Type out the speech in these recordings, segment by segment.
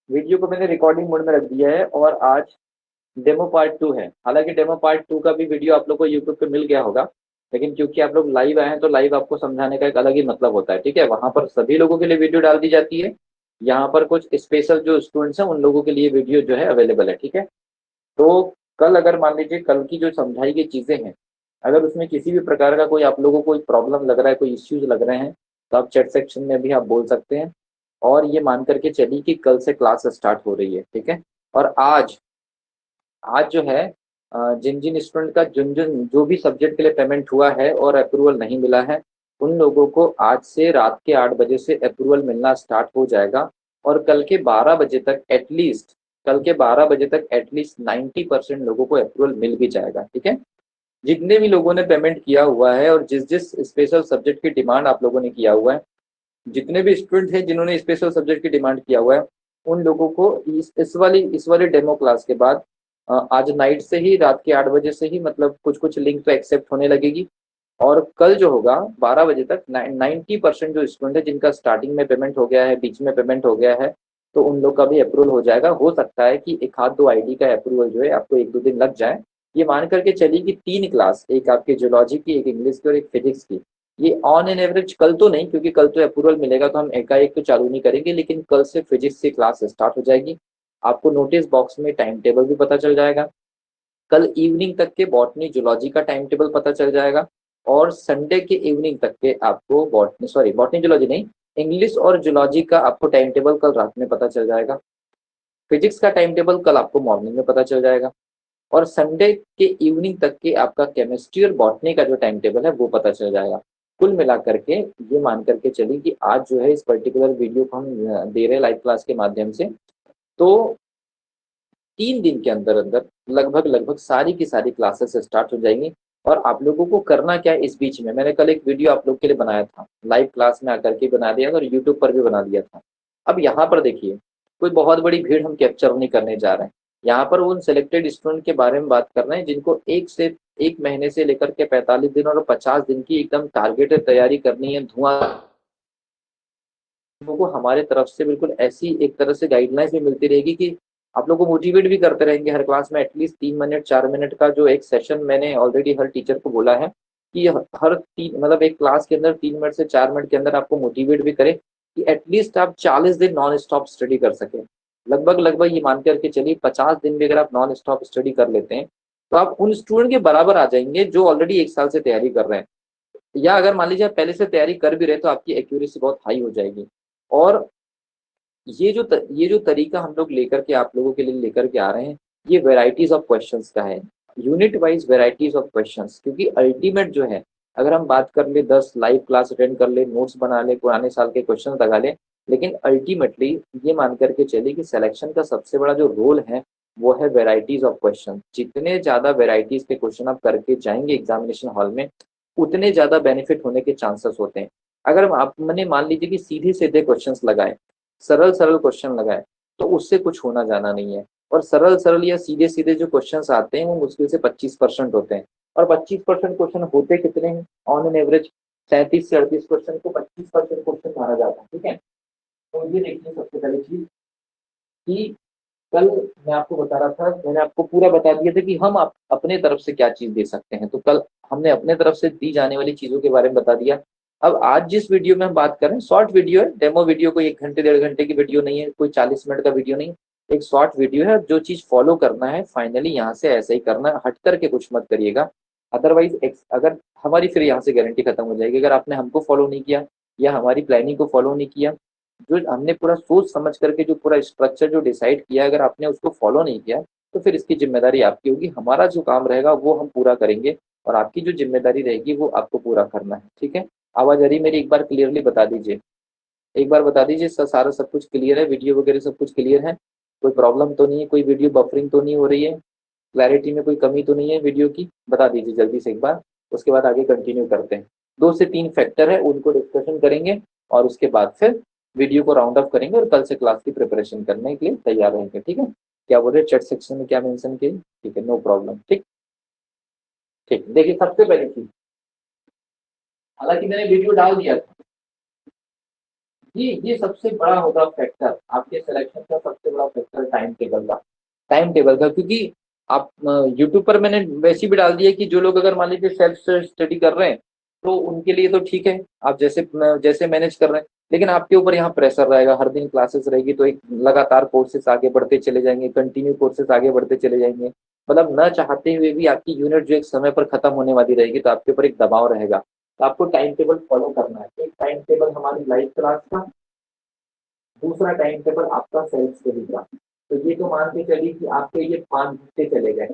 Video को मैंने recording mode में रख दिया है और आज डेमो पार्ट 2 है। हालांकि डेमो पार्ट 2 का भी वीडियो आप लोग को यूट्यूब पे मिल गया होगा, लेकिन क्योंकि आप लोग लाइव आए हैं तो लाइव आपको समझाने का एक अलग ही मतलब होता है। ठीक है, वहां पर सभी लोगों के लिए वीडियो डाल दी जाती है। यहाँ पर कुछ स्पेशल जो स्टूडेंट्स हैं उन लोगों के लिए वीडियो जो है अवेलेबल है। ठीक है, तो कल अगर मान लीजिए कल की जो समझाई गई चीजें हैं, अगर उसमें किसी भी प्रकार का कोई आप लोगों को कोई प्रॉब्लम लग रहा है, कोई इश्यूज लग रहे हैं, तो आप चैट सेक्शन में भी आप बोल सकते हैं। और ये मान करके चलिए कि कल से क्लास स्टार्ट हो रही है। ठीक है, और आज आज जो है जिन जिन स्टूडेंट का जिन जिन जो भी सब्जेक्ट के लिए पेमेंट हुआ है और अप्रूवल नहीं मिला है, उन लोगों को आज से रात के 8 बजे से अप्रूवल मिलना स्टार्ट हो जाएगा। और कल के 12 बजे तक एटलीस्ट 90% लोगों को अप्रूवल मिल भी जाएगा। ठीक है, जितने भी लोगों ने पेमेंट किया हुआ है और जिस जिस स्पेशल सब्जेक्ट की डिमांड आप लोगों ने किया हुआ है, जितने भी स्टूडेंट हैं जिन्होंने स्पेशल सब्जेक्ट की डिमांड किया हुआ है, उन लोगों को इस वाली डेमो क्लास के बाद आज नाइट से ही रात के 8 बजे से ही मतलब कुछ कुछ लिंक तो एक्सेप्ट होने लगेगी। और कल जो होगा 12 बजे तक 90% जो स्टूडेंट है जिनका स्टार्टिंग में पेमेंट हो गया है, बीच में पेमेंट हो गया है, तो उन लोग का भी अप्रूवल हो जाएगा। हो सकता है कि एक आध दो आईडी का अप्रूवल जो है आपको एक दो दिन लग जाए। ये मान करके चलिए कि 3 क्लास, एक आपकी जियोलॉजी की, एक इंग्लिश की और एक फिजिक्स की, ये ऑन एन एवरेज कल तो नहीं, क्योंकि कल तो अप्रूवल मिलेगा तो हम एकाएक तो चालू नहीं करेंगे, लेकिन कल से फिजिक्स से क्लास स्टार्ट हो जाएगी। आपको नोटिस बॉक्स में टाइम टेबल भी पता चल जाएगा। कल इवनिंग तक के बॉटनी जूलॉजी का टाइम टेबल पता चल जाएगा। और संडे के इवनिंग तक के आपको बॉटनी जूलॉजी नहीं, इंग्लिश और जूलॉजी का आपको टाइम टेबल कल रात में पता चल जाएगा। फिजिक्स का टाइम टेबल कल आपको मॉर्निंग में पता चल जाएगा। और संडे के इवनिंग तक के आपका केमिस्ट्री और बॉटनी का जो टाइम टेबल है वो पता चल जाएगा। कुल मिला करके ये मान करके चलिए कि आज जो है इस पर्टिकुलर वीडियो को हम दे रहे हैं लाइव क्लास के माध्यम से, तो 3 दिन के अंदर अंदर लगभग लगभग सारी की सारी क्लासेस स्टार्ट हो जाएंगी। और आप लोगों को करना क्या है, इस बीच में मैंने कल एक वीडियो आप लोग के लिए बनाया था, लाइव क्लास में आकर के बना दिया था और यूट्यूब पर भी बना दिया था। अब यहाँ पर देखिए, कोई बहुत बड़ी भीड़ हम कैप्चर नहीं करने जा रहे हैं। यहाँ पर उन सिलेक्टेड स्टूडेंट के बारे में बात कर रहे हैं जिनको एक महीने से लेकर के 45 दिन और 50 दिन की एकदम टारगेटेड तैयारी करनी है, धुआं। लोगों को हमारे तरफ से बिल्कुल ऐसी एक तरह से गाइडलाइंस भी मिलती रहेगी कि आप लोग को मोटिवेट भी करते रहेंगे हर क्लास में। एटलीस्ट 3 मिनट 4 मिनट का जो एक सेशन मैंने ऑलरेडी हर टीचर को बोला है कि हर तीन मतलब एक क्लास के अंदर 3 मिनट से 4 मिनट के अंदर आपको मोटिवेट भी करे कि एटलीस्ट आप 40 दिन नॉन स्टॉप स्टडी कर सकें। लगभग लगभग ये मान करके चलिए 50 दिन भी अगर आप नॉन स्टॉप स्टडी कर लेते हैं, तो आप उन स्टूडेंट के बराबर आ जाएंगे जो ऑलरेडी 1 साल से तैयारी कर रहे हैं। या अगर मान लीजिए आप पहले से तैयारी कर भी रहे तो आपकी एक्यूरेसी बहुत हाई हो जाएगी। और ये जो तरीका हम लोग लेकर के आप लोगों के लिए लेकर के आ रहे हैं, ये वेराइटीज ऑफ क्वेश्चंस का है, unit wise varieties of questions. क्योंकि अल्टीमेट जो है, अगर हम बात कर ले 10 लाइव क्लास अटेंड कर ले, नोट्स बना ले, पुराने साल के क्वेश्चन लगा ले, लेकिन अल्टीमेटली ये मान करके चले कि सिलेक्शन का सबसे बड़ा जो रोल है वो है वेराइटीज ऑफ क्वेश्चन। जितने ज्यादा वेराइटीज के क्वेश्चन आप करके जाएंगे एग्जामिनेशन हॉल में, उतने ज्यादा बेनिफिट होने के चांसेस होते हैं। अगर आपने मान लीजिए कि सीधे सीधे क्वेश्चंस लगाए, सरल सरल क्वेश्चन लगाए, तो उससे कुछ होना जाना नहीं है। और सरल सरल या सीधे सीधे जो क्वेश्चंस आते हैं वो मुश्किल से 25% होते हैं। और 25% क्वेश्चन होते कितने हैं ऑन एन एवरेज? 37 से 38 क्वेश्चन को 25% क्वेश्चन माना जाता है। ठीक है, तो ये देखिए सबसे पहली चीज कि कल मैं आपको बता रहा था, मैंने आपको पूरा बता दिया था कि हम अपने तरफ से क्या चीज दे सकते हैं। तो कल हमने अपने तरफ से दी जाने वाली चीजों के बारे में बता दिया। अब आज जिस वीडियो में हम बात कर रहे हैं, शॉर्ट वीडियो है, डेमो वीडियो, कोई 1 घंटे 1.5 घंटे की वीडियो नहीं है, कोई 40 मिनट का वीडियो नहीं, एक शॉर्ट वीडियो है। जो चीज फॉलो करना है फाइनली यहाँ से ऐसा ही करना है, हट करके कुछ मत करिएगा। अदरवाइज अगर हमारी फिर यहाँ से गारंटी खत्म हो जाएगी। अगर आपने हमको फॉलो नहीं किया या हमारी प्लानिंग को फॉलो नहीं किया, जो हमने पूरा सोच समझ करके जो पूरा स्ट्रक्चर जो डिसाइड किया, अगर आपने उसको फॉलो नहीं किया, तो फिर इसकी जिम्मेदारी आपकी होगी। हमारा जो काम रहेगा वो हम पूरा करेंगे और आपकी जो जिम्मेदारी रहेगी वो आपको पूरा करना है। ठीक है, आवाज आ रही मेरी? एक बार क्लियरली बता दीजिए, एक बार बता दीजिए सारा सब कुछ क्लियर है, वीडियो वगैरह सब कुछ क्लियर है, कोई प्रॉब्लम तो नहीं है, कोई वीडियो बफरिंग तो नहीं हो रही है, क्लैरिटी में कोई कमी तो नहीं है वीडियो की? बता दीजिए जल्दी से एक बार, उसके बाद आगे कंटिन्यू करते हैं। 2 से 3 फैक्टर है, उनको डिस्कशन करेंगे और उसके बाद फिर वीडियो को राउंड अप करेंगे और कल से क्लास की प्रिपरेशन करने के लिए तैयार रहेंगे। ठीक है, क्या बोल रहे चैट सेक्शन में क्या मेंशन किए? ठीक है, नो प्रॉब्लम। ठीक, ठीक, देखिए सबसे पहली चीज, हालांकि मैंने वीडियो डाल दिया था, ये सबसे बड़ा होगा फैक्टर, आपके सिलेक्शन का सबसे बड़ा फैक्टर टाइम टेबल का, क्योंकि आप यूट्यूब पर मैंने वैसे भी डाल दिया कि जो लोग अगर मान लीजिए सेल्फ स्टडी कर रहे हैं तो उनके लिए तो ठीक है, आप जैसे जैसे मैनेज कर रहे हैं, लेकिन आपके ऊपर यहाँ प्रेशर रहेगा, हर दिन क्लासेस रहेगी तो एक लगातार कोर्सेस आगे बढ़ते चले जाएंगे, कंटिन्यू कोर्सेस आगे बढ़ते चले जाएंगे, मतलब न चाहते हुए भी आपकी यूनिट जो एक समय पर खत्म होने वाली रहेगी तो आपके ऊपर एक दबाव रहेगा। तो आपको टाइम टेबल फॉलो करना है। एक टाइम टेबल हमारी लाइव क्लास का, दूसरा टाइम टेबल आपका सेल्फ स्टडी का। तो ये तो मान के चलिए कि आपके ये 5 घंटे चले गए,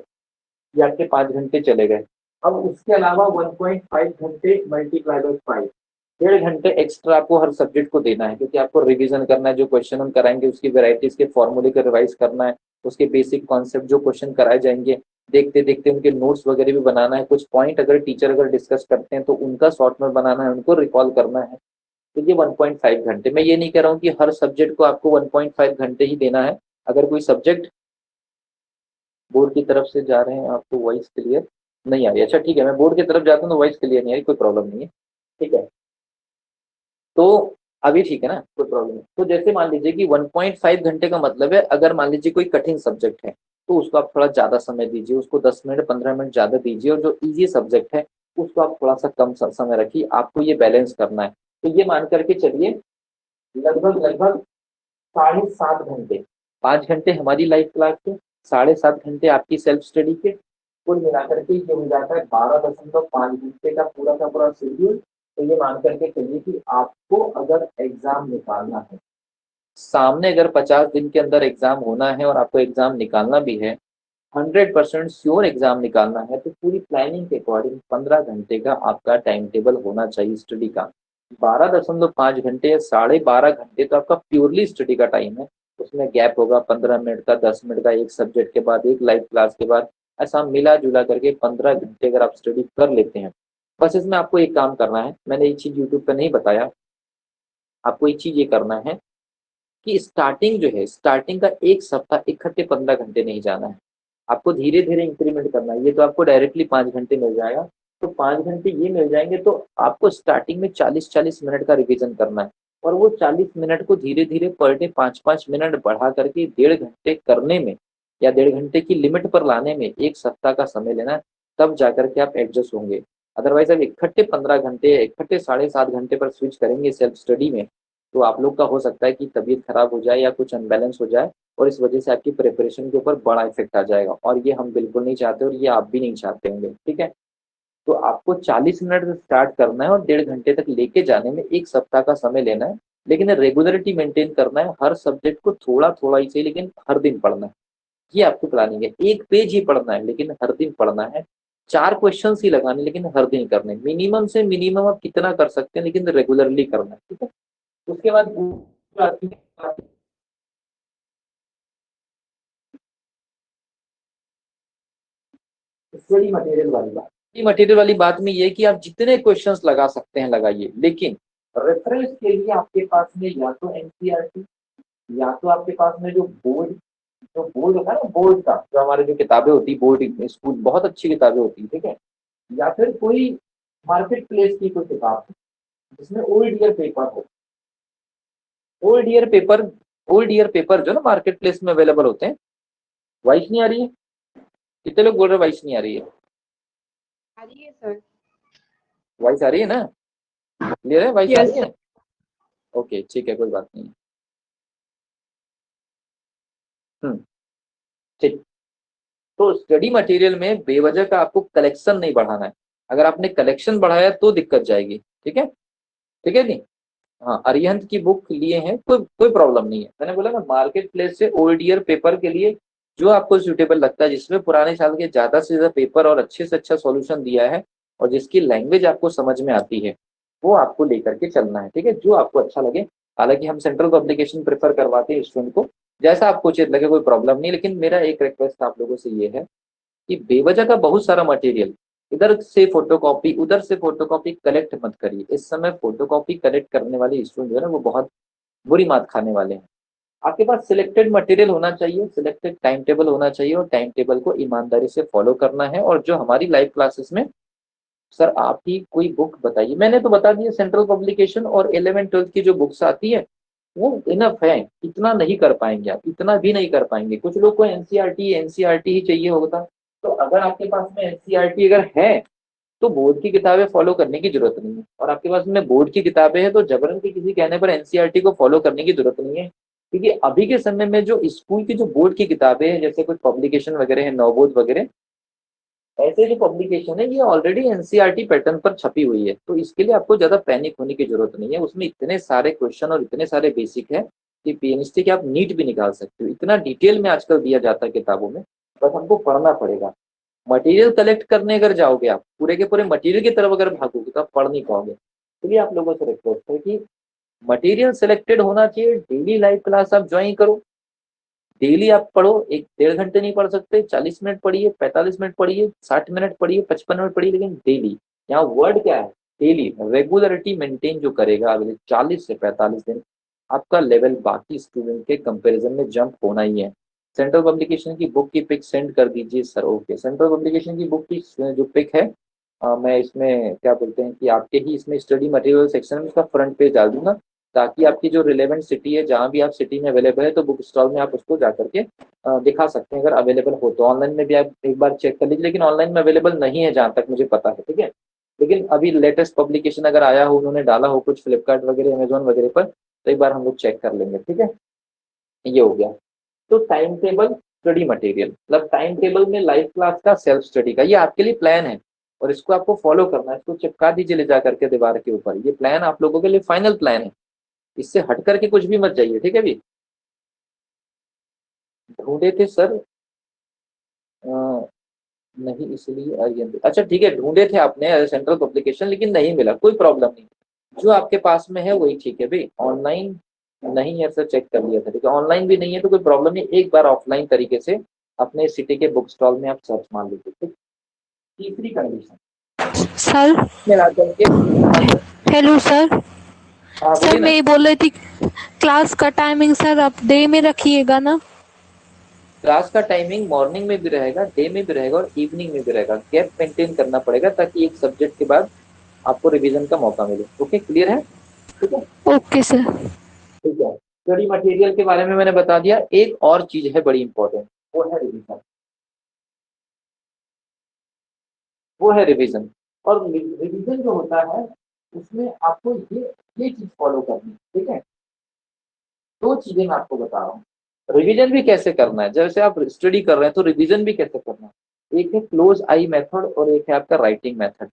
ये आपके 5 घंटे चले गए। अब उसके अलावा 1.5 घंटे मल्टीप्लाई बाई 5, 1.5 घंटे एक्स्ट्रा आपको हर सब्जेक्ट को देना है, क्योंकि आपको रिवीजन करना है, जो क्वेश्चन हम कराएंगे उसकी वेराइटीज के फॉर्मूले को रिवाइज करना है, उसके बेसिक कॉन्सेप्ट जो क्वेश्चन कराए जाएंगे देखते देखते उनके नोट्स वगैरह भी बनाना है, कुछ पॉइंट अगर टीचर अगर डिस्कस करते हैं तो उनका शॉर्ट में बनाना है, उनको रिकॉल करना है। तो ये 1.5 घंटे, मैं ये नहीं कह रहा हूँ कि हर सब्जेक्ट को आपको 1.5 घंटे ही देना है। अगर कोई सब्जेक्ट बोर्ड की तरफ से जा रहे हैं, आपको वॉइस क्लियर नहीं आ रही, अच्छा ठीक है, मैं बोर्ड की तरफ जाता हूँ तो वॉइस क्लियर नहीं आ रही, कोई प्रॉब्लम नहीं है, ठीक है। तो अभी ठीक है ना, कोई प्रॉब्लम नहीं। तो जैसे मान लीजिए कि 1.5 घंटे का मतलब है, अगर मान लीजिए कोई कठिन सब्जेक्ट है तो उसको आप थोड़ा ज़्यादा समय दीजिए, उसको 10 मिनट 15 मिनट ज़्यादा दीजिए, और जो ईजी सब्जेक्ट है उसको आप थोड़ा सा कम समय रखिए, आपको ये बैलेंस करना है। तो ये मान करके चलिए लगभग लगभग 7.5 घंटे, 5 घंटे हमारी लाइव क्लास के, 7.5 घंटे आपकी सेल्फ स्टडी के, कुल मिलाकर के ये हो जाता है 12.5 घंटे का पूरा शेड्यूल। तो ये मान करके चलिए कि आपको अगर एग्जाम निकालना है, सामने अगर 50 दिन के अंदर एग्जाम होना है और आपको एग्जाम निकालना भी है, 100% श्योर एग्जाम निकालना है, तो पूरी प्लानिंग के अकॉर्डिंग 15 घंटे का आपका टाइम टेबल होना चाहिए स्टडी का। 12.5 घंटे या 12.5 घंटे तो आपका प्योरली स्टडी का टाइम है, उसमें गैप होगा 15 मिनट का, 10 मिनट का, एक सब्जेक्ट के बाद एक लाइव क्लास के बाद, ऐसा मिला जुला करके 15 घंटे अगर आप स्टडी कर लेते हैं। बस इसमें आपको एक काम करना है, मैंने ये चीज़ यूट्यूब पर नहीं बताया, आपको एक चीज़ ये करना है कि स्टार्टिंग जो है, स्टार्टिंग का एक सप्ताह इकट्ठे 15 घंटे नहीं जाना है, आपको धीरे धीरे इंक्रीमेंट करना है। ये तो आपको डायरेक्टली 5 घंटे मिल जाएगा, तो 5 घंटे ये मिल जाएंगे तो आपको स्टार्टिंग में 40-40 मिनट का रिवीजन करना है, और वो 40 मिनट को धीरे धीरे पर डे 5-5 मिनट बढ़ा करके 1.5 घंटे करने में, या 1.5 घंटे की लिमिट पर लाने में एक सप्ताह का समय लेना है, तब जाकर के आप एडजस्ट होंगे। अदरवाइज अब इकट्ठे 15 घंटे, इकट्ठे 7.5 घंटे पर स्विच करेंगे सेल्फ स्टडी में, तो आप लोग का हो सकता है कि तबीयत खराब हो जाए या कुछ अनबैलेंस हो जाए, और इस वजह से आपकी प्रिपरेशन के ऊपर बड़ा इफेक्ट आ जाएगा, और ये हम बिल्कुल नहीं चाहते, और ये आप भी नहीं चाहते होंगे, ठीक है। तो आपको 40 मिनट से स्टार्ट करना है और 1.5 घंटे तक लेके जाने में एक सप्ताह का समय लेना है, लेकिन रेगुलरिटी मेंटेन करना है, हर सब्जेक्ट को थोड़ा थोड़ा ही सही लेकिन हर दिन पढ़ना है। ये आपकी प्लानिंग है, एक पेज ही पढ़ना है लेकिन हर दिन पढ़ना है, 4 क्वेश्चन ही लगाने लेकिन हर दिन करने, मिनिमम से मिनिमम आप कितना कर सकते हैं लेकिन रेगुलरली करना है, ठीक है। उसके बाद स्टडी मटेरियल वाली बात, स्टडी मटेरियल वाली बात में ये है कि आप जितने क्वेश्चंस लगा सकते हैं लगाइए, लेकिन रेफरेंस के लिए आपके पास में या तो एनसीईआरटी, या तो आपके पास में जो बोर्ड होता है ना, बोर्ड का जो हमारे जो किताबें होती है बोर्ड स्कूल, बहुत अच्छी किताबें होती है, ठीक है, या फिर कोई मार्केट प्लेस की कोई किताब जिसमें ओल्ड ईयर पेपर हो, old year paper, old year paper जो ना मार्केट प्लेस में अवेलेबल होते हैं। वॉइस नहीं आ रही है, कितने लोग बोल रहे हैं वॉइस नहीं आ रही है? आ रही है सर। वॉइस आ रही है ना, क्लियर है, वॉइस आ यस रही है? ओके ठीक है, कोई बात नहीं। हम्म, ठीक। तो स्टडी मटेरियल में बेवजह का आपको कलेक्शन नहीं बढ़ाना है, अगर आपने कलेक्शन बढ़ाया तो दिक्कत जाएगी, ठीक है, ठीक है नहीं। हाँ, अरिहंत की बुक लिए हैं, कोई कोई प्रॉब्लम नहीं है, मैंने बोला ना मार्केट प्लेस से ओल्ड ईयर पेपर के लिए जो आपको सुटेबल लगता है, जिसमें पुराने साल के ज्यादा से ज्यादा पेपर और अच्छे से अच्छा सॉल्यूशन दिया है, और जिसकी लैंग्वेज आपको समझ में आती है, वो आपको लेकर के चलना है, ठीक है, जो आपको अच्छा लगे। हालांकि हम सेंट्रल पब्लिकेशन प्रेफर करवाते हैं स्टूडेंट को, जैसा आपको उचित लगे, कोई प्रॉब्लम नहीं, लेकिन मेरा एक रिक्वेस्ट आप लोगों से ये है कि बेवजह का बहुत सारा मटेरियल इधर से फोटोकॉपी उधर से फोटोकॉपी कलेक्ट मत करिए। इस समय फोटोकॉपी कलेक्ट करने वाले स्टूडेंट जो है ना, वो बहुत बुरी मात खाने वाले हैं। आपके पास सिलेक्टेड मटेरियल होना चाहिए, सिलेक्टेड टाइम टेबल होना चाहिए, और टाइम टेबल को ईमानदारी से फॉलो करना है, और जो हमारी लाइव क्लासेस में सर आप ही कोई बुक बताइए। मैंने तो बता दिया सेंट्रल पब्लिकेशन और 11th 12th की जो बुक्स आती है वो इनफ है। इतना नहीं कर पाएंगे आप, इतना भी नहीं कर पाएंगे। कुछ लोग को एनसीईआरटी ही चाहिए होता। तो अगर आपके पास में एनसीईआरटी अगर है तो बोर्ड की किताबें फॉलो करने की जरूरत नहीं है, और आपके पास में बोर्ड की किताबें हैं तो जबरन के किसी कहने पर एनसीईआरटी को फॉलो करने की जरूरत नहीं है। क्योंकि अभी के समय में जो स्कूल की जो बोर्ड की किताबें हैं, जैसे कुछ पब्लिकेशन वगैरह है, नवबोध वगैरह, ऐसे जो पब्लिकेशन है ये ऑलरेडी एनसीईआरटी पैटर्न पर छपी हुई है। तो इसके लिए आपको ज्यादा पैनिक होने की जरूरत नहीं है। उसमें इतने सारे क्वेश्चन और इतने सारे बेसिक है कि पीएनएसटी के आप नीट भी निकाल सकते हो। इतना डिटेल में आजकल दिया जाता है किताबों में, बस हमको पढ़ना पड़ेगा। मटेरियल कलेक्ट करने अगर जाओगे आप, पूरे के पूरे मटेरियल की तरफ अगर भागोगे तो आप पढ़ नहीं पाओगे। इसलिए आप लोगों से रिक्वेस्ट है कि मटेरियल सिलेक्टेड होना चाहिए। डेली लाइव क्लास आप ज्वाइन करो, डेली आप पढ़ो। 1 1.5 घंटे नहीं पढ़ सकते, 40 मिनट पढ़िए, 45 मिनट पढ़िए, 60 मिनट पढ़िए, 55 मिनट पढ़िए, लेकिन डेली। यहाँ वर्ड क्या है, डेली। रेगुलरिटी मेंटेन जो करेगा अगले 40 से 45 दिन, आपका लेवल बाकी स्टूडेंट के कंपैरिजन में जंप होना ही है। सेंट्रल पब्लिकेशन की बुक की पिक सेंड कर दीजिए सर। ओके, सेंट्रल पब्लिकेशन की बुक की जो पिक है, मैं इसमें क्या बोलते हैं कि आपके ही इसमें स्टडी मटेरियल सेक्शन में उसका फ्रंट पेज डाल दूंगा, ताकि आपकी जो रिलेवेंट सिटी है, जहाँ भी आप सिटी में अवेलेबल है, तो बुक स्टॉल में आप उसको जा करके दिखा सकते हैं। अगर अवेलेबल हो तो ऑनलाइन में भी आप एक बार चेक कर लीजिए, लेकिन ऑनलाइन में अवेलेबल नहीं है जहाँ तक मुझे पता है, ठीक है। लेकिन अभी लेटेस्ट पब्लिकेशन अगर आया हो, उन्होंने डाला हो कुछ फ्लिपकार्ट वगैरह, अमेजोन वगैरह पर, तो एक बार हम लोग चेक कर लेंगे, ठीक है। ये हो गया। तो टाइम टेबल, स्टडी मटेरियल, मतलब टाइम टेबल में लाइव क्लास का, सेल्फ स्टडी का, ये आपके लिए प्लान है और इसको आपको फॉलो करना है। इसको चिपका दीजिए ले जा करके दीवार के ऊपर। ये प्लान आप लोगों के लिए फाइनल प्लान है, इससे हट करके कुछ भी मत जाइए, ठीक है भी। ढूंढे थे सर, नहीं इसलिए आर्यन, अच्छा ठीक है, ढूंढे थे आपने सेंट्रल पब्लिकेशन लेकिन नहीं मिला, कोई प्रॉब्लम नहीं। जो आपके पास में है वही ठीक है भाई। ऑनलाइन नहीं है सर, चेक कर लिया था, ठीक है। ऑनलाइन भी नहीं है तो कोई प्रॉब्लम नहीं, एक बार ऑफलाइन तरीके से अपने सिटी के बुक स्टॉल में आप सर्च मार लीजिए, ठीक। तीसरी कंडीशन सर मिला करके, हाँ सर, हेलो सर। हाँ सर बोलिए मैं ना। ये बोल रही थी क्लास का टाइमिंग सर आप डे में रखिएगा ना। क्लास का टाइमिंग मॉर्निंग में भी रहेगा, डे में भी रहेगा और इवनिंग में भी रहेगा। गैप मेंटेन करना पड़ेगा ताकि एक सब्जेक्ट के बाद आपको रिवीजन का मौका मिले। ओके, क्लियर है, ठीक है। Okay sir. ठीक है, स्टडी मटेरियल के बारे में मैंने बता दिया। एक और चीज है बड़ी इंपॉर्टेंट, वो है रिवीजन। वो है रिवीजन। और रिवीजन जो होता है उसमें आपको ये चीज फॉलो करनी है, ठीक है। दो चीजें मैं आपको बता रहा हूँ। रिवीजन भी कैसे करना है, जैसे आप स्टडी कर रहे हैं तो रिवीजन भी कैसे करना है। एक है क्लोज आई मेथड और एक है आपका राइटिंग मेथड।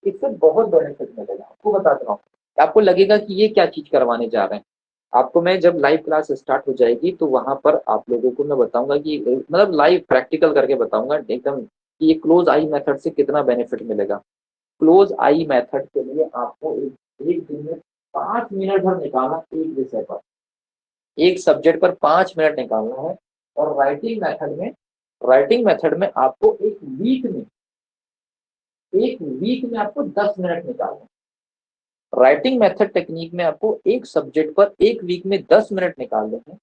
इससे बहुत बेनिफिट मिलेगा, आपको बताता हूँ। आपको लगेगा कि ये क्या चीज करवाने जा रहे हैं। आपको मैं जब लाइव क्लास स्टार्ट हो जाएगी तो वहां पर आप लोगों को मैं बताऊंगा कि मतलब लाइव प्रैक्टिकल करके बताऊंगा एकदम कि ये क्लोज आई मेथड से कितना बेनिफिट मिलेगा। क्लोज आई मेथड के लिए आपको एक दिन में 5 मिनट भर निकालना, एक विषय पर, एक सब्जेक्ट पर 5 मिनट निकालना है। और राइटिंग मेथड में आपको एक वीक में आपको 10 मिनट निकालना है। राइटिंग मेथड टेक्निक में आपको एक सब्जेक्ट पर एक वीक में 10 मिनट निकालने हैं,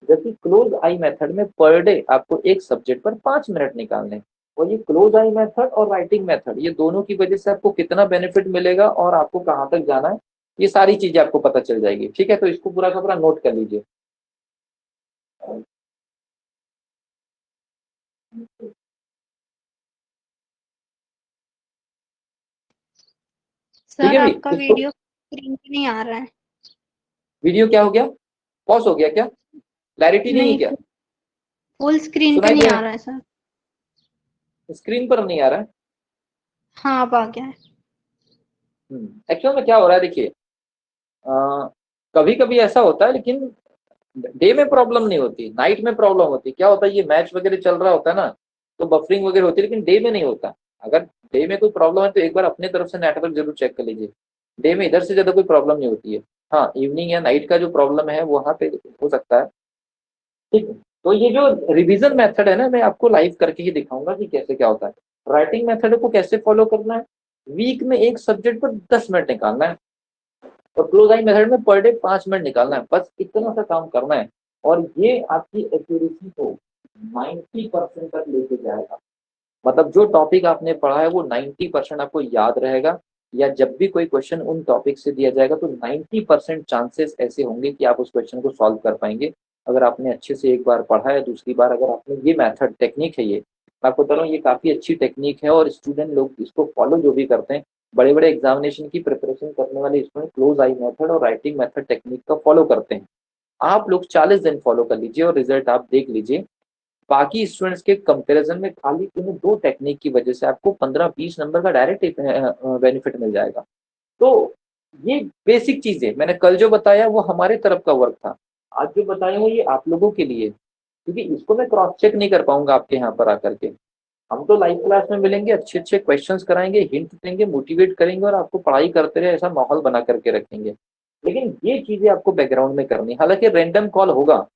जबकि क्लोज आई मेथड में पर डे आपको एक सब्जेक्ट पर 5 मिनट निकालने हैं। और ये क्लोज आई मेथड और राइटिंग मेथड, ये दोनों की वजह से आपको कितना बेनिफिट मिलेगा और आपको कहाँ तक जाना है, ये सारी चीजें आपको पता चल जाएगी, ठीक है। तो इसको पूरा का पूरा नोट कर लीजिए। ठीक सर है भाई, आपका इसको। वीडियो स्क्रीन पे नहीं आ रहा है। वीडियो क्या हो गया, पॉज हो गया क्या, क्लैरिटी नहीं है नहीं, क्या, फुल स्क्रीन पे सुनाई नहीं दे, आ रहा है सर। स्क्रीन पर नहीं आ रहा है। हाँ अब आ गया है। एक्चुअल में क्या हो रहा है देखिए, कभी कभी ऐसा होता है, लेकिन डे में प्रॉब्लम नहीं होती, नाइट में प्रॉब्लम होती है। क्या होता है, ये मैच वगैरह चल रहा होता है ना, तो बफरिंग वगैरह होती है, लेकिन डे में नहीं होता। अगर डे में कोई प्रॉब्लम है तो एक बार अपने तरफ से नेटवर्क जरूर चेक कर लीजिए। डे में इधर से ज्यादा कोई प्रॉब्लम नहीं होती है। हाँ, इवनिंग या नाइट का जो प्रॉब्लम है वहां पे हो सकता है, ठीक है। तो ये जो रिवीजन मेथड है ना, मैं आपको लाइव करके ही दिखाऊंगा कि कैसे क्या होता है। राइटिंग मेथड को कैसे फॉलो करना है, वीक में एक सब्जेक्ट पर 10 मिनट निकालना है, और क्लोज आई मेथड में पर डे 5 मिनट निकालना है। बस इतना सा काम करना है, और ये आपकी एक्यूरेसी को 90% तक लेके जाएगा। मतलब जो टॉपिक आपने पढ़ा है वो 90% आपको याद रहेगा, या जब भी कोई क्वेश्चन उन टॉपिक से दिया जाएगा तो 90% चांसेस ऐसे होंगे कि आप उस क्वेश्चन को सॉल्व कर पाएंगे, अगर आपने अच्छे से एक बार पढ़ा है। दूसरी बार अगर आपने ये मेथड टेक्निक है, ये मैं आपको बता रहा हूँ ये काफ़ी अच्छी टेक्निक है, और स्टूडेंट लोग इसको फॉलो जो भी करते हैं, बड़े बड़े एग्जामिनेशन की प्रिपरेशन करने वाले स्टूडेंट क्लोज आई मेथड और राइटिंग मेथड टेक्निक का फॉलो करते हैं। आप लोग 40 दिन फॉलो कर लीजिए और रिजल्ट आप देख लीजिए। बाकी स्टूडेंट्स के कंपैरिजन में खाली इन दो टेक्निक की वजह से आपको 15-20 नंबर का डायरेक्ट बेनिफिट मिल जाएगा। तो ये बेसिक चीजें मैंने कल जो बताया वो हमारे तरफ का वर्क था, आज जो बताया हूँ ये आप लोगों के लिए, क्योंकि इसको मैं क्रॉस चेक नहीं कर पाऊंगा आपके यहाँ पर आकर के। हम तो लाइव क्लास में मिलेंगे, अच्छे अच्छे क्वेश्चंस कराएंगे, हिंट देंगे, मोटिवेट करेंगे और आपको पढ़ाई करते रहे ऐसा माहौल बना करके रखेंगे। लेकिन ये चीजें आपको बैकग्राउंड में करनी, हालांकि रैंडम कॉल होगा,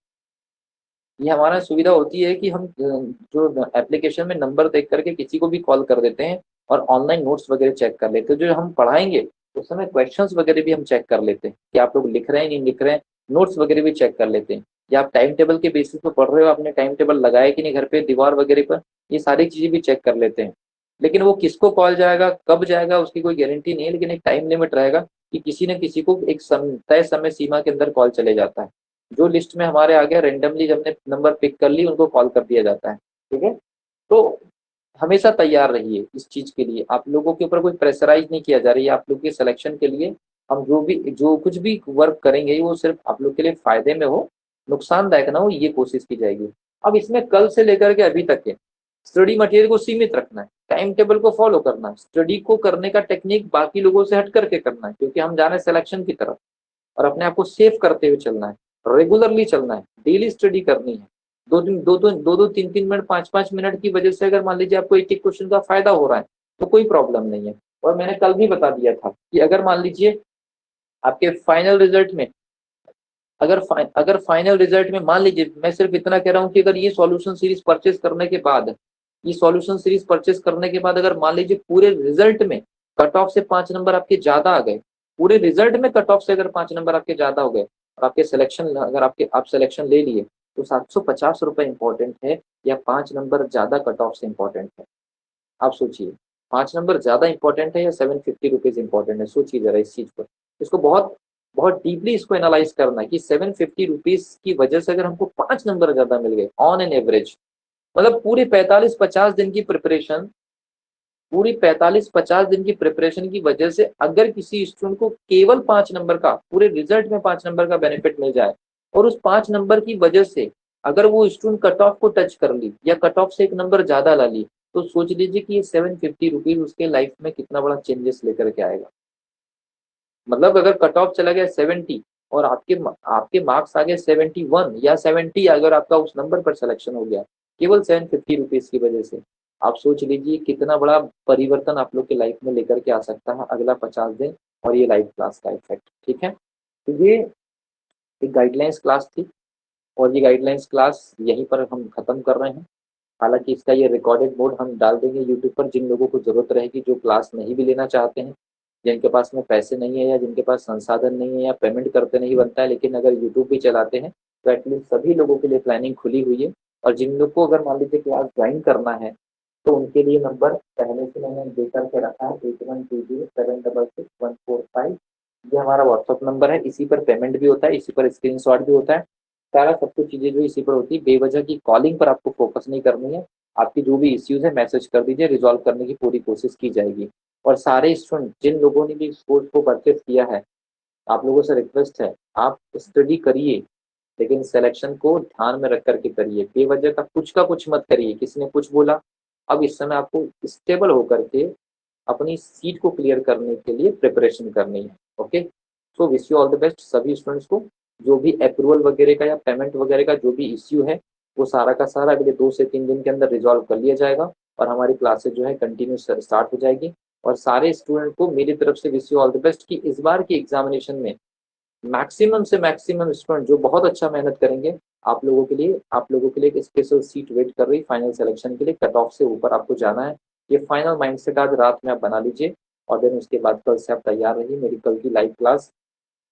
ये हमारा सुविधा होती है कि हम जो एप्लीकेशन में नंबर देख करके किसी को भी कॉल कर देते हैं और ऑनलाइन नोट्स वगैरह चेक कर लेते हैं। जो हम पढ़ाएंगे उस समय क्वेश्चंस वगैरह भी हम चेक कर लेते हैं कि आप लोग लिख रहे हैं नहीं लिख रहे हैं, नोट्स वगैरह भी चेक कर लेते हैं, या आप टाइम टेबल के बेसिस पर पढ़ रहे हो, आपने टाइम टेबल लगाया कि नहीं घर पे दीवार वगैरह पर, ये सारी चीज़ें भी चेक कर लेते हैं। लेकिन वो किसको कॉल जाएगा कब जाएगा उसकी कोई गारंटी नहीं है, लेकिन एक टाइम लिमिट रहेगा कि किसी न किसी को एक तय समय सीमा के अंदर कॉल चले जाता है। जो लिस्ट में हमारे आ गया रेंडमली जब हमने नंबर पिक कर ली उनको कॉल कर दिया जाता है। ठीक है, तो हमेशा तैयार रहिए इस चीज के लिए, आप लोगों के ऊपर कोई प्रेशराइज नहीं किया जा रही है, आप लोग के सिलेक्शन के लिए हम जो कुछ भी वर्क करेंगे वो सिर्फ आप लोग के लिए फायदे में हो, नुकसानदायक ना हो, ये कोशिश की जाएगी। अब इसमें कल से लेकर के अभी तक के स्टडी मटेरियल को सीमित रखना है, टाइम टेबल को फॉलो करना है, स्टडी को करने का टेक्निक बाकी लोगों से हट करके करना है, क्योंकि हम जा रहे हैं सिलेक्शन की तरफ, और अपने आप को सेव करते हुए चलना है, रेगुलरली चलना है, डेली स्टडी करनी है। दो दो तीन तीन मिनट 5-5 मिनट की वजह से अगर मान लीजिए आपको एक एक क्वेश्चन का फायदा हो रहा है तो कोई प्रॉब्लम नहीं है। और मैंने कल भी बता दिया था कि अगर मान लीजिए आपके फाइनल रिजल्ट में अगर फाइनल रिजल्ट में मान लीजिए, मैं सिर्फ इतना कह रहा हूँ कि अगर ये सॉल्यूशन सीरीज परचेस करने के बाद, ये सॉल्यूशन सीरीज परचेस करने के बाद अगर मान लीजिए पूरे रिजल्ट में कट ऑफ से 5 नंबर आपके ज्यादा आ गए, पूरे रिजल्ट में कट ऑफ से अगर 5 नंबर आपके ज्यादा हो गए और आपके सिलेक्शन अगर आप सिलेक्शन ले लिए, तो 750 रुपये इंपॉर्टेंट है या 5 नंबर ज्यादा कट ऑफ से इंपॉर्टेंट है? आप सोचिए, 5 नंबर ज्यादा इंपॉर्टेंट है या 750 रुपीज इंपॉर्टेंट है? सोचिए जरा इस चीज पर, इसको बहुत बहुत डीपली इसको एनालाइज करना है कि 750 रुपीज की वजह से अगर हमको 5 नंबर ज्यादा मिल गए ऑन एन एवरेज, मतलब पूरी 45-50 दिन की प्रिपरेशन, पूरी 45-50 दिन की प्रिपरेशन की वजह से अगर किसी स्टूडेंट को केवल 5 नंबर का, पूरे रिजल्ट में 5 नंबर का बेनिफिट मिल जाए, और उस 5 नंबर की वजह से अगर वो स्टूडेंट कट ऑफ को टच कर ली या कट ऑफ से एक नंबर ज्यादा ला ली, तो सोच लीजिए कि ये 750 रुपीज उसके लाइफ में कितना बड़ा चेंजेस लेकर के आएगा। मतलब अगर कट ऑफ चला गया 70 और आपके मार्क्स आ गए 71 या 70, अगर आपका उस नंबर पर सिलेक्शन हो गया केवल 750 रुपीज की वजह से, आप सोच लीजिए कितना बड़ा परिवर्तन आप लोग के लाइफ में लेकर के आ सकता है अगला 50 दिन और ये लाइव क्लास का इफेक्ट। ठीक है, तो ये एक गाइडलाइंस क्लास थी, और ये गाइडलाइंस क्लास यहीं पर हम खत्म कर रहे हैं। हालांकि इसका ये रिकॉर्डेड मोड हम डाल देंगे यूट्यूब पर, जिन लोगों को जरूरत रहेगी, जो क्लास नहीं भी लेना चाहते हैं, जिनके पास में पैसे नहीं है या जिनके पास संसाधन नहीं है या पेमेंट करते नहीं बनता है, लेकिन अगर यूट्यूब भी चलाते हैं, तो एटलीस्ट सभी लोगों के लिए प्लानिंग खुली हुई है। और जिन लोग को अगर मान लीजिए क्लास ज्वाइन करना है तो उनके लिए नंबर पहले से मैंने दे करके रखा है, 8120766145, ये हमारा व्हाट्सअप नंबर है, इसी पर पेमेंट भी होता है, इसी पर स्क्रीनशॉट भी होता है, सारा सब कुछ चीज़ें जो इसी पर होती है। बेवजह की कॉलिंग पर आपको फोकस नहीं करनी है, आपकी जो भी इश्यूज है मैसेज कर दीजिए, रिजॉल्व करने की पूरी कोशिश की जाएगी। और सारे स्टूडेंट जिन लोगों ने भी इस कोर्स को परचेज किया है, आप लोगों से रिक्वेस्ट है आप स्टडी करिए, लेकिन सिलेक्शन को ध्यान में रख करके करिए, बेवजह का कुछ मत करिए। किसी ने कुछ बोला, अब इस समय आपको स्टेबल होकर के अपनी सीट को क्लियर करने के लिए प्रिपरेशन करनी है। Okay, so wish you all the best सभी स्टूडेंट्स को। जो भी अप्रूवल वगैरह का या पेमेंट वगैरह का जो भी इश्यू है वो सारा का सारा अगले 2 से 3 दिन के अंदर रिजॉल्व कर लिया जाएगा, और हमारी क्लासेज जो है कंटिन्यू स्टार्ट हो जाएगी। और सारे स्टूडेंट को मेरी तरफ से wish you all the best कि इस बार की एग्जामिनेशन में मैक्सिमम से मैक्सिमम स्टूडेंट जो बहुत अच्छा मेहनत करेंगे, आप लोगों के लिए एक स्पेशल सीट वेट कर रही फाइनल सिलेक्शन के लिए, कट ऑफ से ऊपर आपको जाना है। ये फाइनल माइंडसेट आज रात में आप बना लीजिए, और देन उसके बाद कल से आप तैयार रहिए। मेरी कल की लाइव क्लास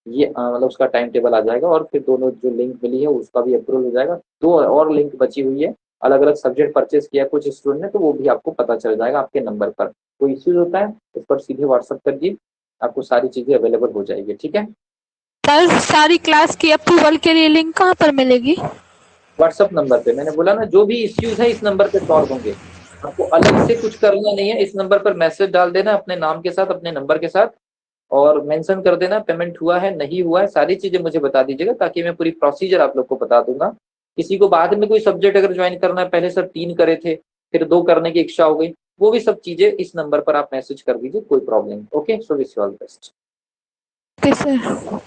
ये मतलब उसका टाइम टेबल आ जाएगा, और फिर दोनों जो लिंक मिली है उसका भी अप्रूवल हो जाएगा। 2 और लिंक बची हुई है, अलग अलग सब्जेक्ट परचेज किया कुछ स्टूडेंट ने, तो वो भी आपको पता चल जाएगा आपके नंबर पर। कोई इश्यूज होता है उस पर सीधे व्हाट्सअप करिए, आपको सारी चीजें अवेलेबल हो जाएगी। ठीक है सर सारी क्लास की अप्रूवल के लिए लिंक कहाँ पर मिलेगी? व्हाट्सअप नंबर पे, मैंने बोला ना जो भी इश्यूज है इस नंबर पे सॉल्व होंगे, आपको अलग से कुछ करना नहीं है। इस नंबर पर मैसेज डाल देना अपने नाम के साथ अपने नंबर के साथ, और मेंशन कर देना पेमेंट हुआ है नहीं हुआ है, सारी चीजें मुझे बता दीजिएगा ताकि मैं पूरी प्रोसीजर आप लोग को बता दूंगा। किसी को बाद में कोई सब्जेक्ट अगर ज्वाइन करना है, पहले सर 3 करे थे फिर 2 करने की इच्छा हो गई, वो भी सब चीजें इस नंबर पर आप मैसेज कर दीजिए, कोई प्रॉब्लम नहीं। Okay, so wish you all best. Okay sir.